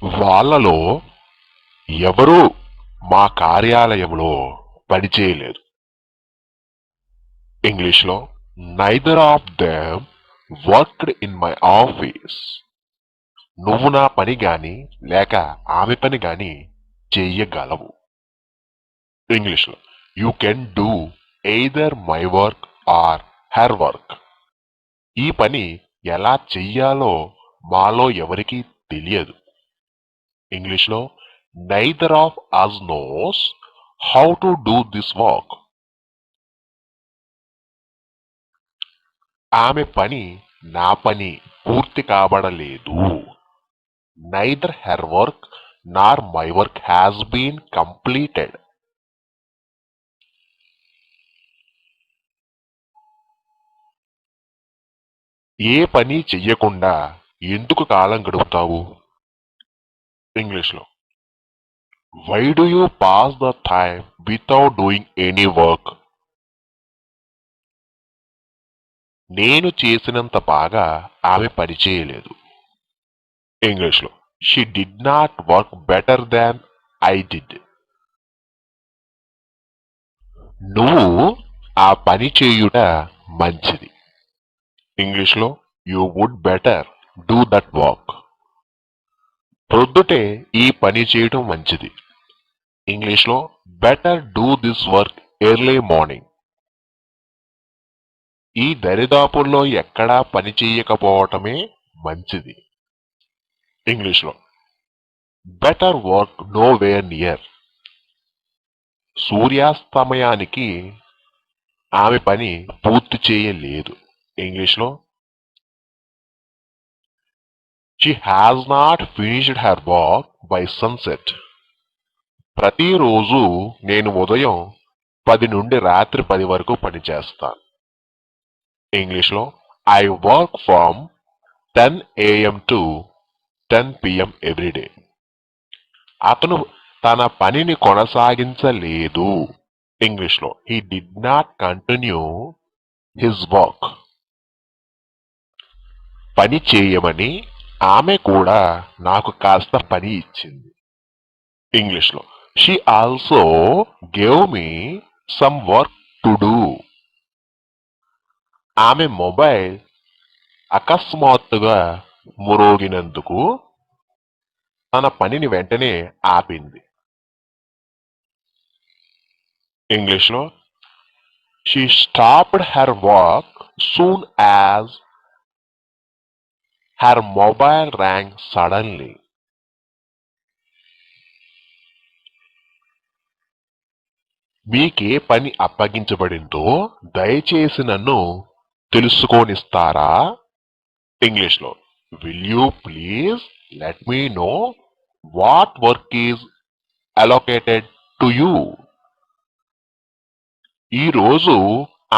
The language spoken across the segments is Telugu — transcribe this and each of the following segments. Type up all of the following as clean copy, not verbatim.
వాళ్ళలో ఎవరూ మా కార్యాలయంలో పనిచేయలేదు. ఇంగ్లీష్లో neither of them worked in my office. నువ్వు నా పని గాని లేక ఆమె పని గాని చెయ్యగలవు. ఇంగ్లీష్లో you can do either my work or her work. ఈ పని ఎలా చెయ్యాలో మాలో ఎవరికీ తెలియదు. ఇంగ్లీష్లో neither of us knows how to do this work. ఆమె పని నా పని పూర్తి కాబడలేదు. నైదర్ హెర్ వర్క్ నార్ మై వర్క్ హ్యాస్ బీన్ కంప్లీటెడ్. ఏ పని చెయ్యకుండా ఎందుకు కాలం గడుపుతావు? ఇంగ్లీష్లో why do you pass the time without doing any work. నేను చేసినంత బాగా ఆమె పని చేయలేదు. ఇంగ్లీష్లో she did not work better than I did. నువ్వు ఆ పని చేయుట మంచిది. ఇంగ్లీష్లో you would better do that work. ప్రొద్దుటే ఈ పని చేయడం మంచిది. ఇంగ్లీష్లో better do this work early morning. ఈ దరిదాపుల్లో ఎక్కడా పని చేయకపోవటమే మంచిది. ఇంగ్లీష్లో better work nowhere near. సూర్యాస్తమయానికి ఆమె పని పూర్తి చేయలేదు. ఇంగ్లీష్లో she has not finished her work by sunset. ప్రతిరోజు నేను ఉదయం 10 నుండి రాత్రి 10 వరకు పనిచేస్తాను. ఇంగ్లీష్లో I work from 10 AM to 10 PM everyday. అతను తన పనిని కొనసాగించలేదు. ఇంగ్లీష్లో he did not continue his work. పని చేయమని ఆమె కూడా నాకు కాస్త పని ఇచ్చింది. ఇంగ్లీష్లో she also gave me some work to do. ఆమె మొబైల్ అకస్మాత్తుగా మ్రోగినందుకు తన పనిని వెంటనే ఆపింది. ఇంగ్లీష్లో she stopped her work soon as her mobile rang suddenly. మీకే పని అప్పగించబడిందో దయచేసి నన్ను తెలుసుకోనిస్తారా? ఇంగ్లీష్లో will you please let me know what work is allocated to you. ఈరోజు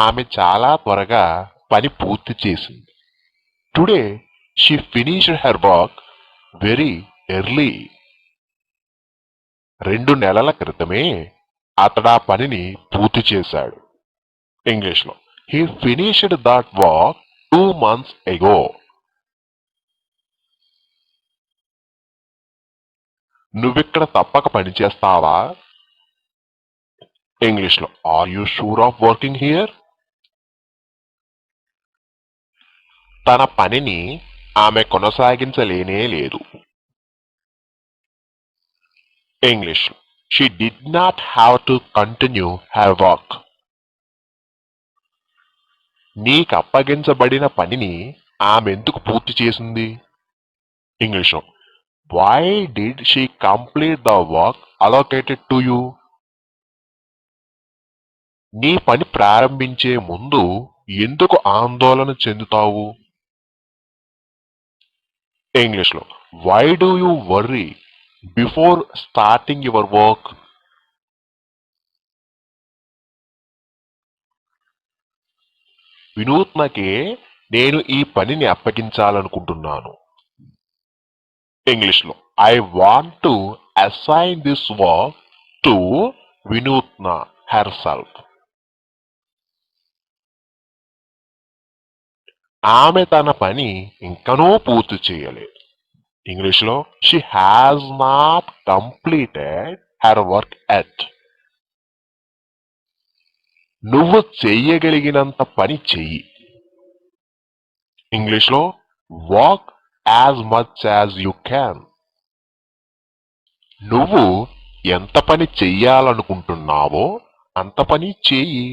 ఆమె చాలా త్వరగా పని పూర్తి చేసింది. Today she finished her work very early. 2 నెలల క్రితమే అతడా పనిని పూర్తి చేశాడు. ఇంగ్లీష్లో he finished that work 2 months ago. నువ్విక్కడ తప్పక పనిచేస్తావా? ఇంగ్లీష్లో are you sure of working here. తన పనిని ఆమె కొనసాగించలేనే లేదు. English she did not have to continue her work. నీకప్పగించబడిన పనిని ఆమెందుకు పూర్తి చేసింది? ఇంగ్లీష్లో why did she complete the work allocated to you. నీ పని ప్రారంభించే ముందు ఎందుకు ఆందోళన చెందుతావు? ఇంగ్లీష్లో why do you worry before starting your work. వినూత్నకే నేను ఈ పనిని అప్పగించాలనుకుంటున్నాను. ఇంగ్లీష్లో I want to assign this work to Vinutna herself. ఆమె తన పని ఇంకనూ పూర్తి చేయలేదు. ఇంగ్లీష్లో she has not completed her work yet. నువ్వు చెయ్యగలిగినంత పని చెయ్యి. ఇంగ్లీష్లో work as much as you can. నువ్వు ఎంత పని చెయ్యాలనుకుంటున్నావో అంత పని చెయ్యి.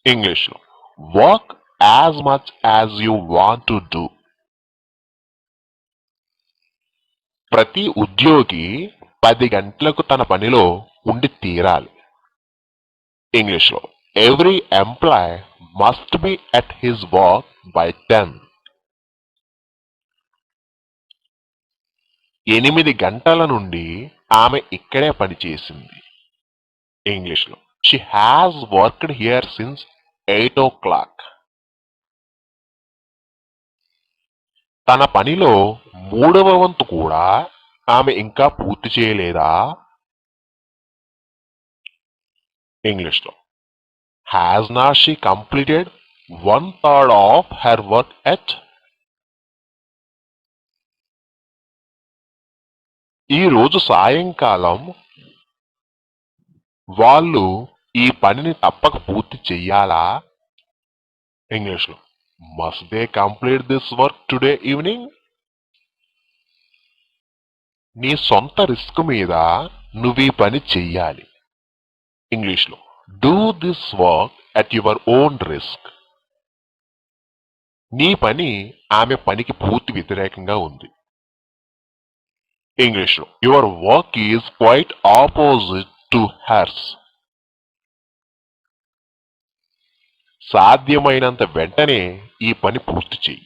ఇంగ్లీష్లో work as much as you want to do. ప్రతి ఉద్యోగి 10 గంటలకు తన పనిలో ఉండి తీరాలి. ఇంగ్లీష్లో every employee must be at his work by 10. 8 గంటల నుండి ఆమె ఇక్కడే పనిచేసింది. ఇంగ్లీష్లో she has worked here since 8 o'clock. తన పనిలో 3వ వంతు కూడా ఆమె ఇంకా పూర్తి చేయలేదా? ఇంగ్లీష్లో has not she completed 1/3 of her work at. ఈ రోజు సాయంకాలం వాళ్ళు ఈ పనిని తప్పక పూర్తి చెయ్యాలా? ఇంగ్లీష్లో must they complete this work today evening. నీ సొంత రిస్క్ మీద నువ్వు ఈ పని చెయ్యాలి. ఇంగ్లీష్లో do this work at your own risk. నీ పని ఆమె పనికి పూర్తి వ్యతిరేకంగా ఉంది. ఇంగ్లీష్లో your work is quite opposite to hers. సాధ్యమైనంత వెంటనే ఈ పని పూర్తి చెయ్యి.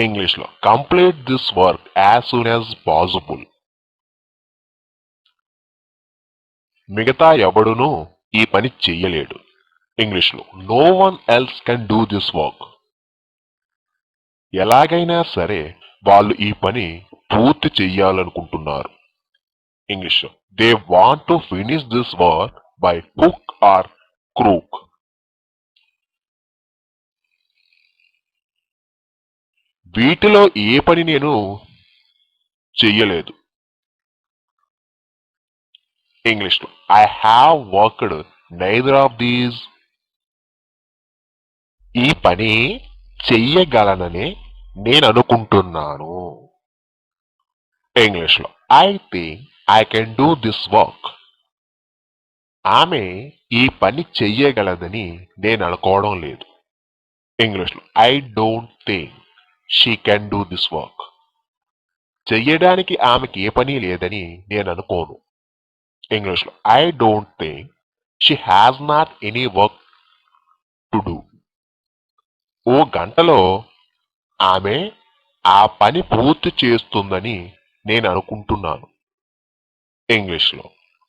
ఇంగ్లీష్లో complete this work as soon as possible. మిగతా ఎవడునూ ఈ పని చెయ్యలేడు. ఇంగ్లీష్లో no one else can do this work. ఎలాగైనా సరే వాళ్ళు ఈ పని పూర్తి చెయ్యాలనుకుంటున్నారు. ఇంగ్లీష్లో they want to finish this work by hook are crook. వీటిలో ఏ పని నేను చెయ్యలేదు. ఇంగ్లీష్లో I have worked neither of these. ఈ పని చెయ్యగలనని నేను అనుకుంటున్నాను. ఇంగ్లీష్లో I think I can do this work. ఆమె ఈ పని చెయ్యగలదని నేను అనుకోవడం లేదు. ఇంగ్లీష్లో I don't think she can do this work. చెయ్యడానికి ఆమెకి ఏ పని లేదని నేను అనుకోను. ఇంగ్లీష్లో I don't think she has not any work to do. ఓ గంటలో ఆమె ఆ పని పూర్తి చేస్తుందని నేను అనుకుంటున్నాను. ఇంగ్లీష్లో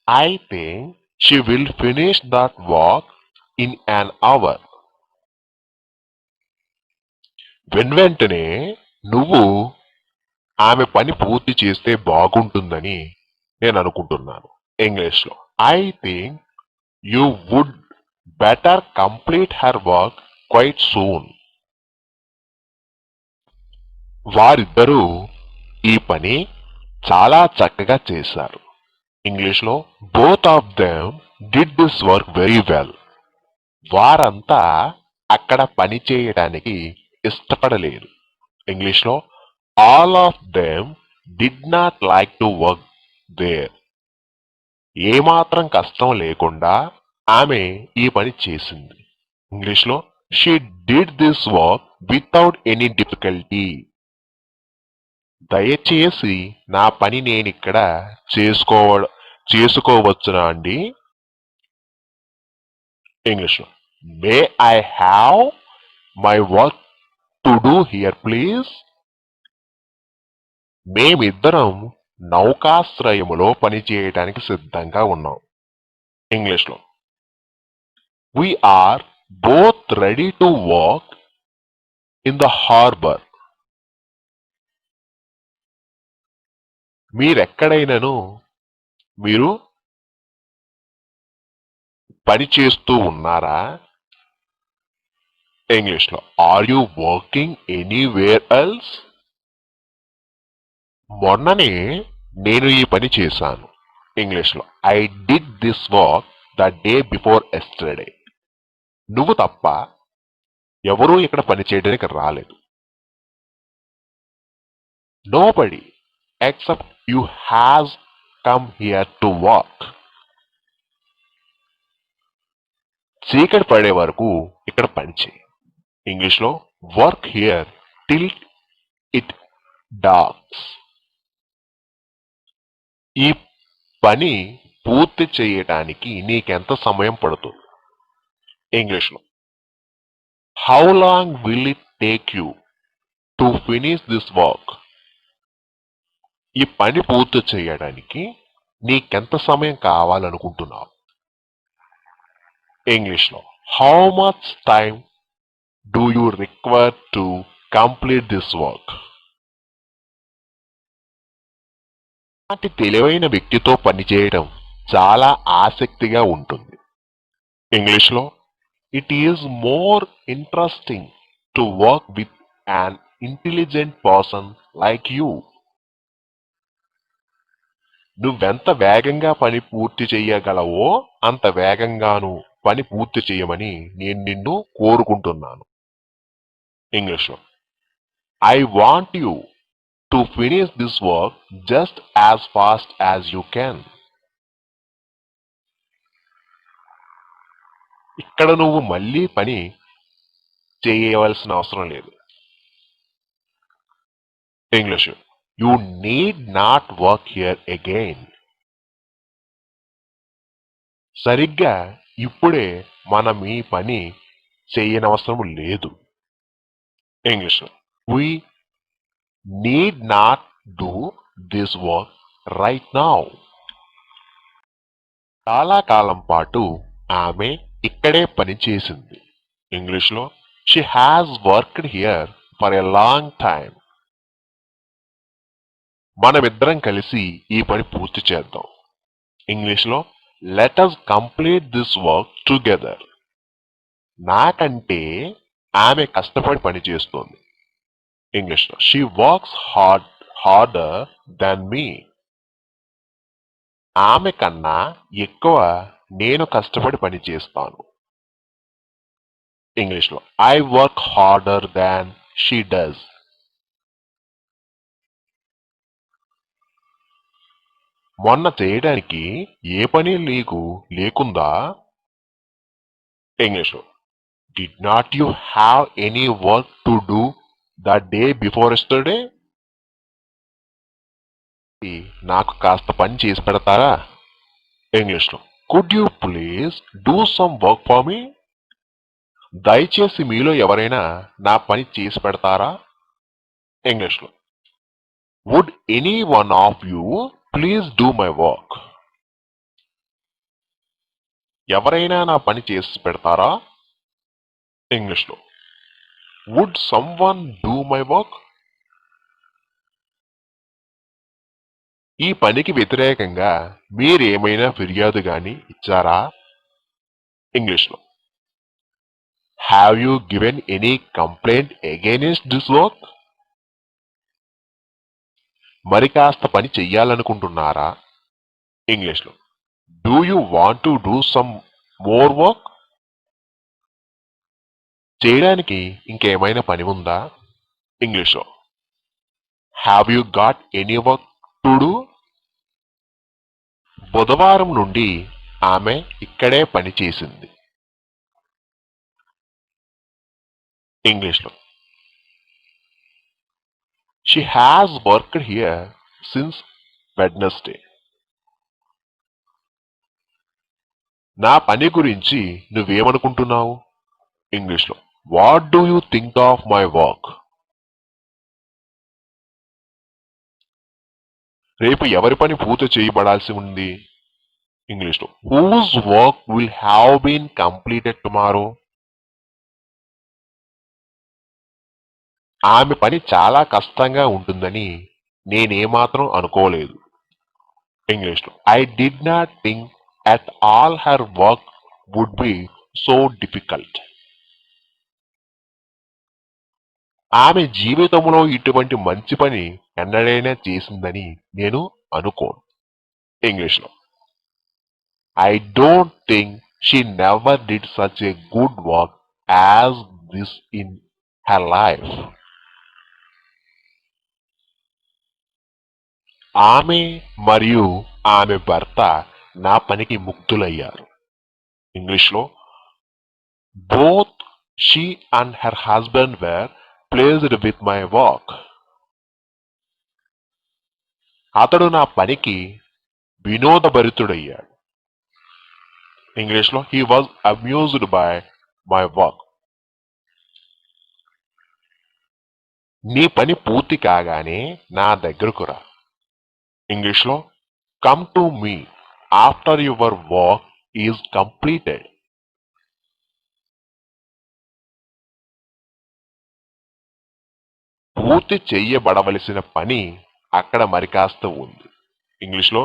I think she will finish that work in an hour. వెంటనే నువ్వు ఆమె పని పూర్తి చేస్తే బాగుంటుందని నేను అనుకుంటున్నాను. ఇంగ్లీష్లో I think you would better complete her work quite soon. వారిద్దరూ ఈ పని చాలా చక్కగా చేశారు. ఇంగ్లీష్లో both of them did this work very well. వారంతా అక్కడ పని చేయడానికి ఇష్టపడలేదు. ఇంగ్లీష్లో all of them did not like to work there. ఏమాత్రం కష్టం లేకుండా ఆమె ఈ పని చేసింది. ఇంగ్లీష్లో she did this work without any difficulty. దయచేసి నా పని నేనిక్కడ చేసుకోవచ్చునా అండి? ఇంగ్లీష్లో may I have my work to do here please. మేమిద్దరం నౌకాశ్రయములో పనిచేయడానికి సిద్ధంగా ఉన్నాం. ఇంగ్లీష్లో we are both ready to work in the harbor. మీరెక్కడైనాను మీరు పని చేస్తూ ఉన్నారా? ఇంగ్లీష్లో are you working anywhere else. మొన్ననే నేను ఈ పని చేశాను. ఇంగ్లీష్లో I did this work the day before yesterday. నువ్వు తప్ప ఎవరూ ఇక్కడ పని చేయడానికి రాలేదు. Nobody except you has come here to work. చీకటి పడే వరకు ఇక్కడ పని చేయి. ఇంగ్లీష్లో work here till it darks. ఈ పని పూర్తి చేయటానికి నీకెంత సమయం పడుతుంది? ఇంగ్లీష్లో how long will it take you to finish this work. ఈ పని పూర్తి చేయడానికి నీకెంత సమయం కావాలనుకుంటున్నావు? ఇంగ్లీష్లో how much time do you require to complete this work. అలాంటి తెలివైన వ్యక్తితో పనిచేయడం చాలా ఆసక్తిగా ఉంటుంది. ఇంగ్లీష్లో it is more interesting to work with an intelligent person like you. నువ్వెంత వేగంగా పని పూర్తి చేయగలవో అంత వేగంగాను పని పూర్తి చేయమని నేను నిన్ను కోరుకుంటున్నాను. ఇంగ్లీష్లో I want you to finish this work just as fast as you can. ఇక్కడ నువ్వు మళ్ళీ పని చేయవలసిన అవసరం లేదు. English you need not work here again. సరిగ్గా ఇప్పుడే మనం ఈ పని చేయనవసరం లేదు. English we need not do this work right now. చాలా కాలం పాటు ఆమె ఇక్కడే పని చేసింది. ఇంగ్లీష్లో she has worked here for a long time. మనమిద్దరం కలిసి ఈ పని పూర్తి చేద్దాం. ఇంగ్లీష్లో let us complete this work together. నాకంటే ఆమె కష్టపడి పని చేస్తోంది. ఇంగ్లీష్లో షీ వర్క్స్ హార్డర్ దెన్ మీ. ఆమె కన్నా ఎక్కువ నేను కష్టపడి పని చేస్తాను. ఇంగ్లీష్లో I work harder than she does. మొన్న చేయడానికి ఏ పని నీకు లేకుందా? ఇంగ్లీష్లో did not you have any work to do the day before yesterday. నాకు కాస్త పని చేసి పెడతారా? ఇంగ్లీష్లో could you please do some work for me. దయచేసి మీలో ఎవరైనా నా పని చేసి పెడతారా? ఇంగ్లీష్లో would any one of you please do my work. ఎవరైనా నా పని చేసి పెడతారా? ఇంగ్లీష్లో would someone do my work. ఈ పనికి వ్యతిరేకంగా మీరేమైనా ఫిర్యాదు గాని ఇచ్చారా? ఇంగ్లీష్లో have you given any complaint against this work. మరి కాస్త పని చెయ్యాలనుకుంటున్నారా? ఇంగ్లీష్లో do you want to do some more work. చేయడానికి ఇంకేమైనా పని ఉందా? ఇంగ్లీష్లో have you got any work to do. బుధవారం నుండి ఆమె ఇక్కడే పని చేసింది. ఇంగ్లీష్లో she has worked here since Wednesday. నా పని గురించి నువ్వేమనుకుంటున్నావు? ఇంగ్లీష్లో what do you think of my work. రేపు ఎవరి పని పూర్తి చేయబడాల్సి ఉంది? ఇంగ్లీష్లో whose work will have been completed tomorrow. ఆమె పని చాలా కష్టంగా ఉంటుందని నేనేమాత్రం అనుకోలేదు. ఇంగ్లీష్లో I did not think at all her work would be so difficult. ఆమె జీవితంలో ఇటువంటి మంచి పని ఎన్నడైనా చేసిందని నేను అనుకోను. ఇంగ్లీష్లో I don't think she never did such a good work as this in her life. ఆమె మరియు ఆమె భర్త నా పనికి ముగ్ధులయ్యారు. ఇంగ్లీష్లో both she and her husband were pleased with my work. అతడు నా పనికి వినోదభరితుడయ్యాడు. ఇంగ్లీష్లో he was amused by my work. నీ పని పూర్తి కాగానే నా దగ్గరకు రా. ఇంగ్లీష్లో come to me after your work is completed. పూర్తి చెయ్యబడవలసిన పని అక్కడ మరికాస్త ఉంది. ఇంగ్లీష్లో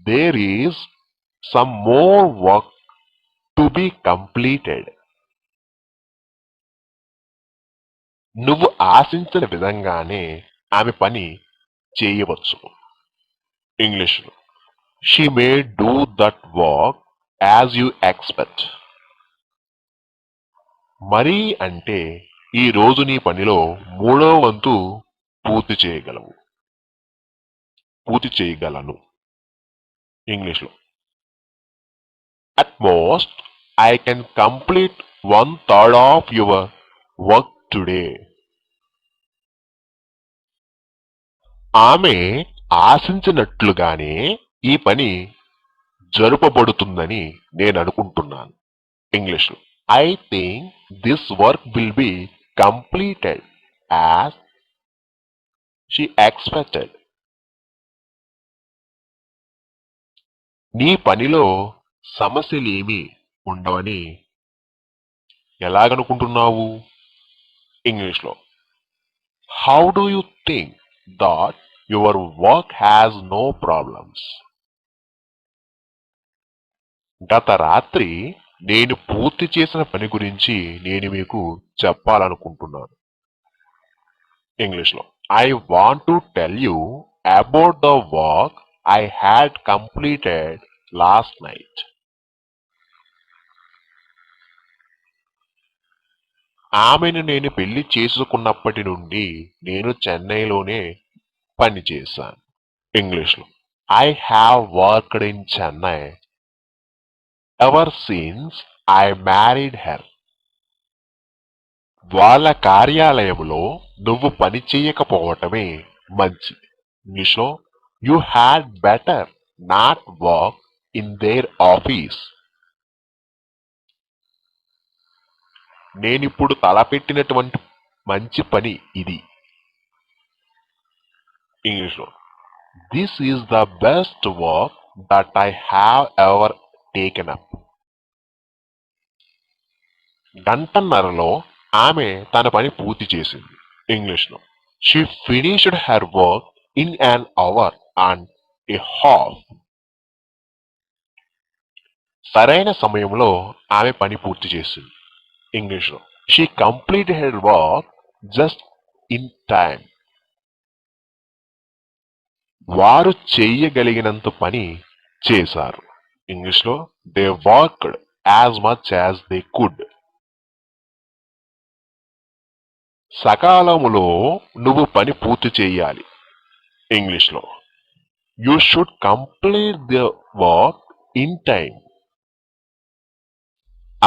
there is some more work to be completed. నువ్వు ఆశించిన విధంగానే ఆమె పని చేయవచ్చు. ఇంగ్లీష్లో she may do that work as you expect. మరీ అంటే ఈ రోజు నీ పనిలో 3వ వంతు పూర్తి చేయగలను. ఇంగ్లీష్లో at most I can complete 1/3 of your work today. ఆమె ఆశించినట్లుగానే ఈ పని జరుపబడుతుందని నేను అనుకుంటున్నాను. ఇంగ్లీష్లో I think this work will be completed as she expected. నీ పనిలో సమస్యలేమీ ఉండవని ఎలాగనుకుంటున్నావు? ఇంగ్లీష్లో how do you think that your work has no problems. గత రాత్రి నేను పూర్తి చేసిన పని గురించి నేను మీకు చెప్పాలనుకుంటున్నాను. ఇంగ్లీష్లో I want to tell you about the work I had completed last night. ఆమెను నేను పెళ్లి చేసుకున్నప్పటి నుండి నేను చెన్నైలోనే పనిచేశాను. ఇంగ్లీష్లో I have worked in Chennai ever since I married her. వాళ్ళ కార్యాలయంలో నువ్వు పని చేయకపోవటమే మంచిది. ఇంగ్లీష్లో you had better not work in their office. నేనిప్పుడు తలపెట్టినటువంటి మంచి పని ఇది. ఇంగ్లీష్లో this is the best work that I have ever taken up. గంటన్నరలో ఆమె తన పని పూర్తి చేసింది. ఇంగ్లీష్లో she finished her work in an hour and a half. సరైన సమయంలో ఆమె పని పూర్తి చేసింది. ఇంగ్లీష్లో she completed her work just in time. వారు చెయ్యగలిగినంత పని చేశారు. ఇంగ్లీష్లో they worked as much as they could. సకాలములో నువ్వు పని పూర్తి చేయాలి. ఇంగ్లీష్లో you should complete the work in time.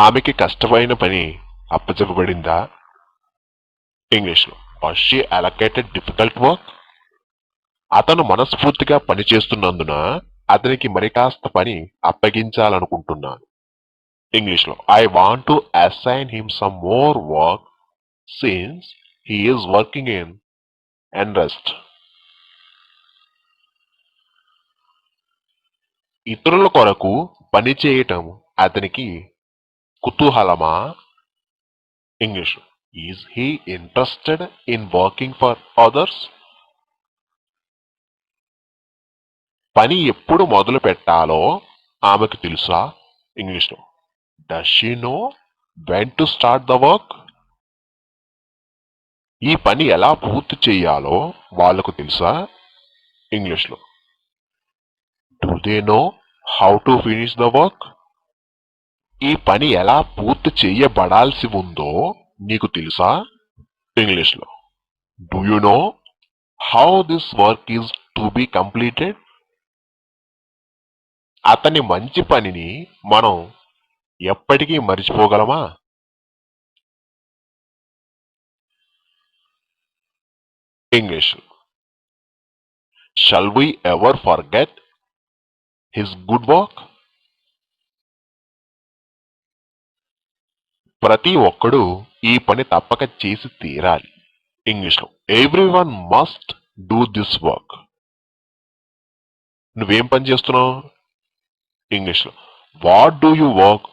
ఆమెకి కష్టమైన పని అప్పచెప్పబడిందా? ఇంగ్లీష్లో was she allocated difficult work. అతను మనస్ఫూర్తిగా పని చేస్తున్నందున అతనికి మరి కాస్త పని అప్పగించాలనుకుంటున్నాను. ఇంగ్లీష్లో I want to assign him some more work since he is working in earnest. ఇతరుల కొరకు పని చేయటం అతనికి కుతూహలమా? English is he interested in working for others. పని ఎప్పుడు మొదలు పెట్టాలో ఆమెకు తెలుసా? ఇంగ్లీష్లో does she know when to start the work. ఈ పని ఎలా పూర్తి చేయాలో వాళ్ళకు తెలుసా? ఇంగ్లీష్లో do they know how to finish the work? ఈ పని ఎలా పూర్తి చేయబడాల్సి ఉందో నీకు తెలుసా? ఇంగ్లీష్లో do you know how this work is to be completed? అతని మంచి పనిని మనం ఎప్పటికీ మర్చిపోగలమా? English shall we ever forget his good work? ప్రతి ఒక్కడు ఈ పని తప్పక చేసి తీరాలి. ఇంగ్లీష్లో everyone must do this work. నువ్వేం పని చేస్తున్నావు? ఇంగ్లీష్లో వాట్ డూ యూ వర్క్?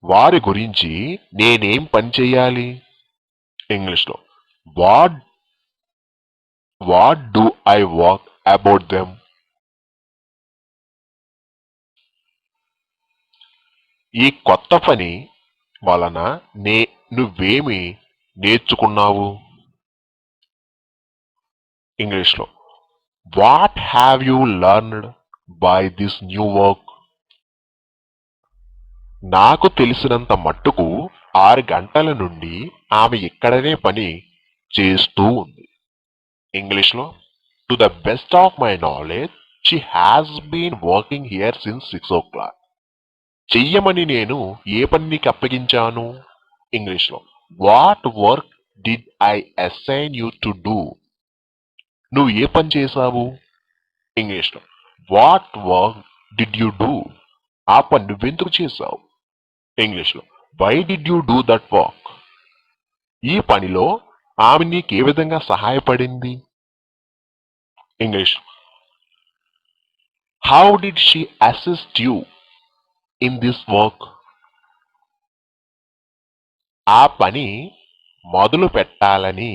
వారి గురించి నేనేం పని చేయాలి? ఇంగ్లీష్లో what what do I work about them? ఈ కొత్త పని వలన నువ్వేమి నేర్చుకున్నావు? ఇంగ్లీష్లో what have you learned by this new work? నాకు తెలిసినంత మట్టుకు 6 గంటల నుండి ఆమె ఇక్కడనే పని చేస్తూ ఉంది. ఇంగ్లీష్లో to the best of my knowledge she has been working here since 6 o'clock. చెయ్యమని నేను ఏ పని నీకు అప్పగించాను? ఇంగ్లీష్లో what work did I assign you to do? నువ్వు ఏ పని చేశావు? ఇంగ్లీష్లో what work did you do? ఆ పని నువ్వెందుకు చేశావు? ఇంగ్లీష్లో why did you do that work? ఈ పనిలో ఆమె నీకు ఏ విధంగా సహాయపడింది? English how did she assist you in this work? ఆ పని మొదలు పెట్టాలని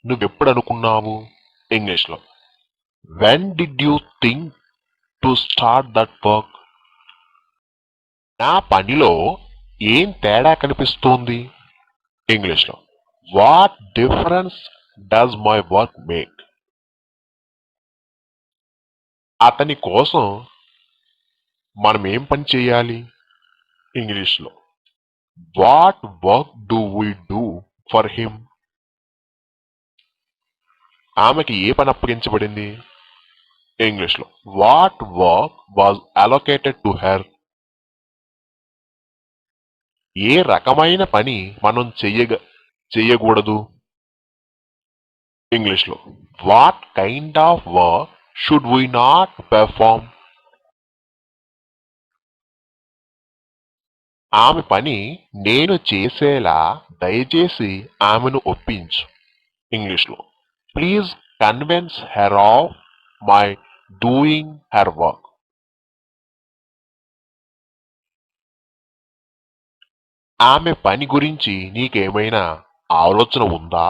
నువ్వెప్పుడు అనుకున్నావు? ఇంగ్లీష్లో when did you think to start that work? నా పనిలో ఏం తేడా కనిపిస్తోంది? ఇంగ్లీష్లో what difference does my work make? అతని కోసం మనం ఏం పని చేయాలి? ఇంగ్లీష్లో what work do we do for him? ఆమెకి ఏ పని అప్పగించబడింది? ఇంగ్లీష్లో what work was allocated to her? ఏ రకమైన పని మనం చెయ్యకూడదు? ఇంగ్లీష్లో what kind of work should we not perform? ఆమె పని నేను చేసేలా దయచేసి ఆమెను ఒప్పించు. ఇంగ్లీష్లో please convince her of my doing her work. ఆమె పని గురించి నీకేమైనా ఆలోచన ఉందా?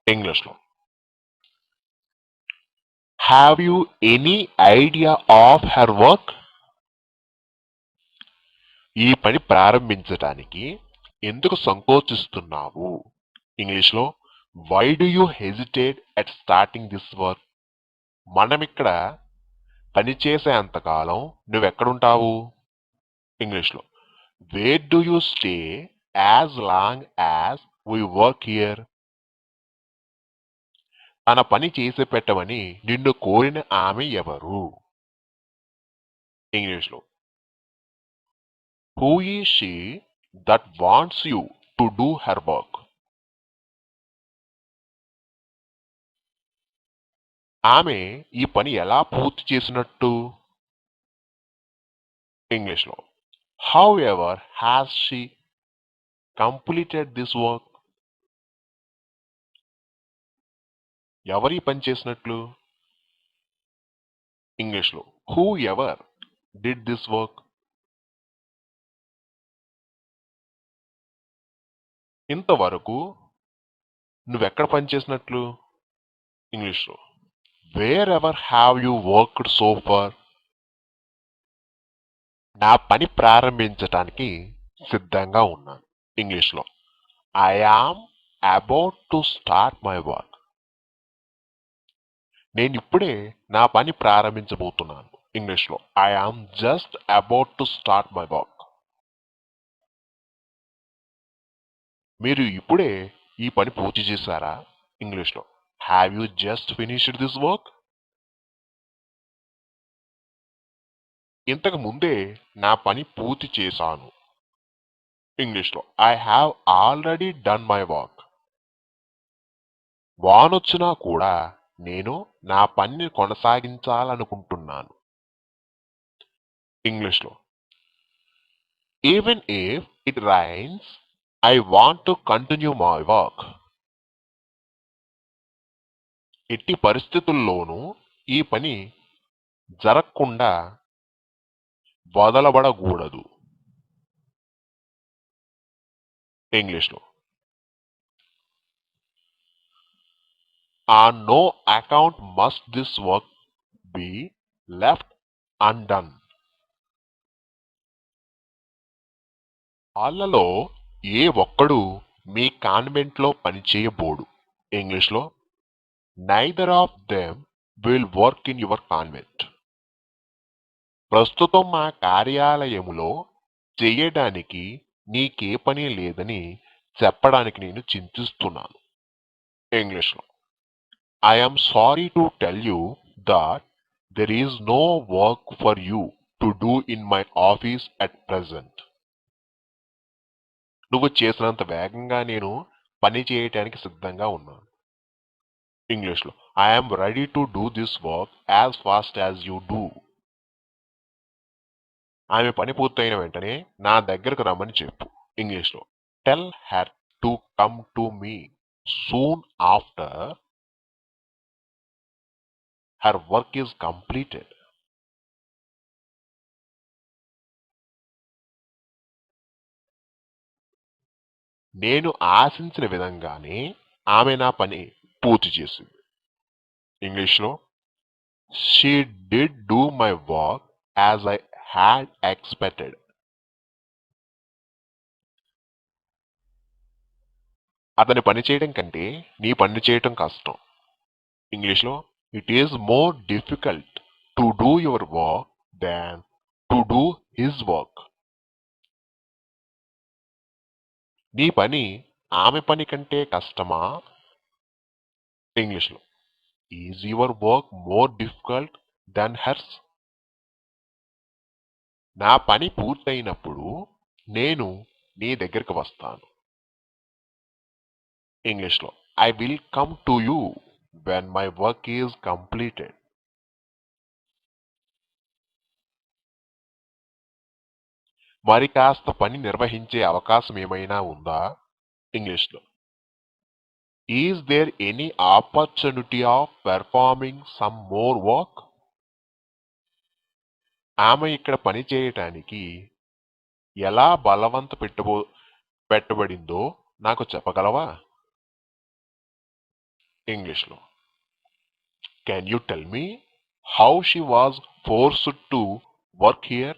ఇంగ్లీష్లో have you any idea of her work? ఈ పని ప్రారంభించటానికి ఎందుకు సంకోచిస్తున్నావు? ఇంగ్లీష్లో why do you hesitate at starting this work? మనమిక్కడ పనిచేసే అంతకాలం నువ్వెక్కడుంటావు? ఇంగ్లీష్లో where do you stay as long as we work here? తన పని చేసి పెట్టమని నిన్ను కోరిన ఆమె ఎవరు? ఇంగ్లీష్లో who is she that wants you to do her work? ఆమె ఈ పని ఎలా పూర్తి చేసినట్టు? ఇంగ్లీష్లో how ever has she completed this work? ఎవరు ఈ పని చేసినట్లు? ఇంగ్లీష్లో who ever did this work? ఇంతవరకు నువ్వెక్కడ పని చేసినట్లు? ఇంగ్లీష్లో where ever have you worked so far? నా పని ప్రారంభించటానికి సిద్ధంగా ఉన్నాను. ఇంగ్లీష్లో I am about to start my work. నేను ఇప్పుడే నా పని ప్రారంభించబోతున్నాను. ఇంగ్లీష్లో I am just about to start my work. మీరు ఇప్పుడే ఈ పని పూర్తి చేశారా? ఇంగ్లీష్లో have you just finished this work. ఇంతకు ముందే నా పని పూర్తి చేశాను. ఇంగ్లీష్లో I have already done my work. వానొచ్చినా కూడా నేను నా పనిని కొనసాగించాలనుకుంటున్నాను. ఇంగ్లీష్లో even if it rains I want to continue my work. ఎట్టి పరిస్థితుల్లోనూ ఈ పని జరగకుండా వదలబడకూడదు. ఇంగ్లీష్లో on no account must this work be left undone. వాళ్ళలో ఏ ఒక్కడు మీ కాన్వెంట్లో పనిచేయబోడు. ఇంగ్లీష్లో neither of them will work in your convent. ప్రస్తుతం మా కార్యాలయములో చెయ్యడానికి నీకే పని లేదని చెప్పడానికి నేను చింతిస్తున్నాను. ఇంగ్లీష్లో I am sorry to tell you that there is no work for you to do in my office at present. నువ్వు చేసినంత వేగంగా నేను పని చేయటానికి సిద్ధంగా ఉన్నాను. ఇంగ్లీష్లో I am ready to do this work as fast as you do. ఆమె పని పూర్తయిన వెంటనే నా దగ్గరకు రమ్మని చెప్పు. ఇంగ్లీష్లో tell her to come to me soon after her work is completed. నేను ఆశించిన విధంగానే ఆమె నా పని పూర్తి చేసింది. ఇంగ్లీష్లో she did do my work as I had expected. అతని పని చేయడం కంటే నీ పని చేయటం కష్టం. ఇంగ్లీష్లో it is more difficult to do your work than to do his work. నీ పని ఆమె పని కంటే కష్టమా? ఇంగ్లీష్లో is your work more difficult than hertz. నా పని పూర్తయినప్పుడు నేను నీ దగ్గరికి వస్తాను. ఇంగ్లీష్లో I will come to you when my work is completed. మరి కాస్త పని నిర్వహించే అవకాశం ఏమైనా ఉందా? ఇంగ్లీష్లో is there any opportunity of performing some more work. ఆమె ఇక్కడ పని చేయటానికి ఎలా పెట్టబడిందో నాకు చెప్పగలవా? ఇంగ్లీష్లో can you tell me how she was forced to work here.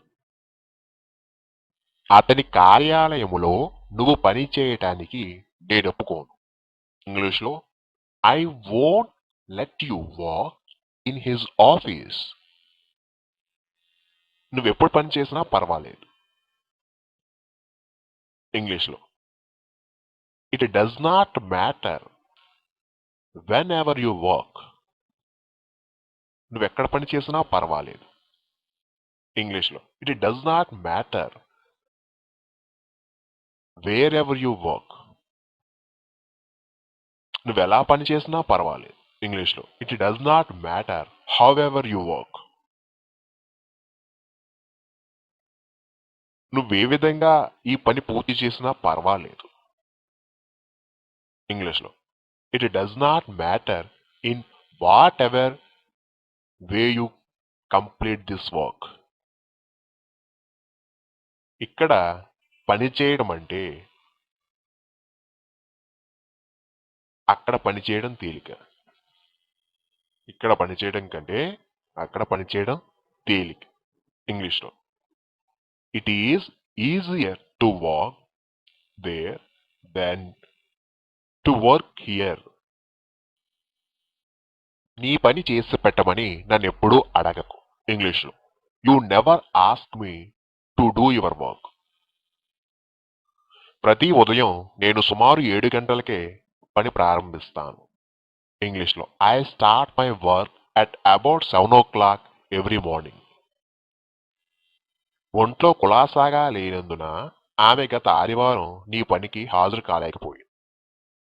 అతని కార్యాలయములో నువ్వు పని చేయటానికి నేను ఒప్పుకోను. ఇంగ్లీష్లో I won't let you work in his office. నువ్వెప్పుడు పని చేసినా పర్వాలేదు. ఇంగ్లీష్లో it does not matter when ever you work. నువ్వెక్కడ పని చేసినా పర్వాలేదు. ఇంగ్లీష్లో it does not matter where ever you work. నువ్వెలా పని చేసినా పర్వాలేదు. ఇంగ్లీష్లో it does not matter how ever you work. నువ్వే విధంగా ఈ పని పూర్తి చేసినా పర్వాలేదు. ఇంగ్లీష్లో it does not matter in what ever way you complete this work. ఇక్కడ పని చేయడం అంటే అక్కడ పని చేయడం తేలిక. ఇక్కడ పని చేయడం కంటే అక్కడ పని చేయడం తేలిక. ఇంగ్లీష్లో it is easier to walk there then to work here. నీ పని చేసి పెట్టమని నన్ను ఎప్పుడూ అడగకు. ఇంగ్లీష్లో you never ask me to do your work. ప్రతి ఉదయం నేను సుమారు 7 గంటలకే పని ప్రారంభిస్తాను. ఇంగ్లీష్లో I start my work at about 7 o'clock every morning. ఒంట్లో కులాసాగా లేనందున ఆమె గత ఆదివారం నీ పనికి హాజరు కాలేకపోయింది.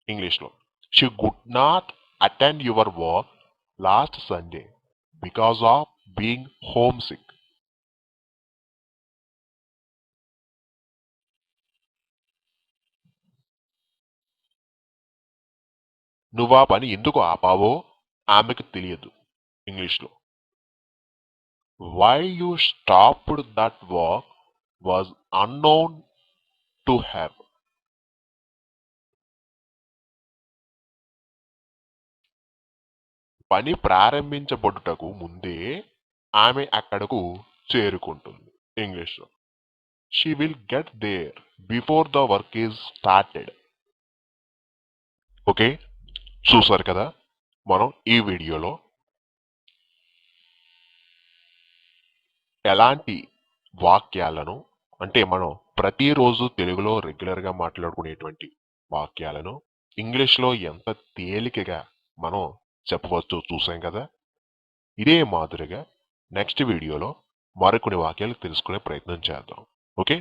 ఇంగ్లీష్లో she could not attend your work last Sunday because of being home sick. నువ్వా పని ఎందుకు ఆపావో ఆమెకు తెలియదు. ఇంగ్లీష్లో why you stopped that work was unknown to her. పని ప్రారంభించబడుటకు ముందే ఆమె అక్కడకు చేరుకుంటుంది. ఇంగ్లీష్లో she will get there before the work is started. Okay, చూసారు కదా మనం ఈ వీడియోలో ఎలాంటి వాక్యాలను, అంటే మనం ప్రతిరోజు తెలుగులో రెగ్యులర్గా మాట్లాడుకునేటువంటి వాక్యాలను ఇంగ్లీష్లో ఎంత తేలికగా మనం చెప్పవచ్చో చూసాం కదా. ఇదే మాదిరిగా నెక్స్ట్ వీడియోలో మరికొన్ని వాక్యాలు తెలుసుకునే ప్రయత్నం చేద్దాం. ఓకే.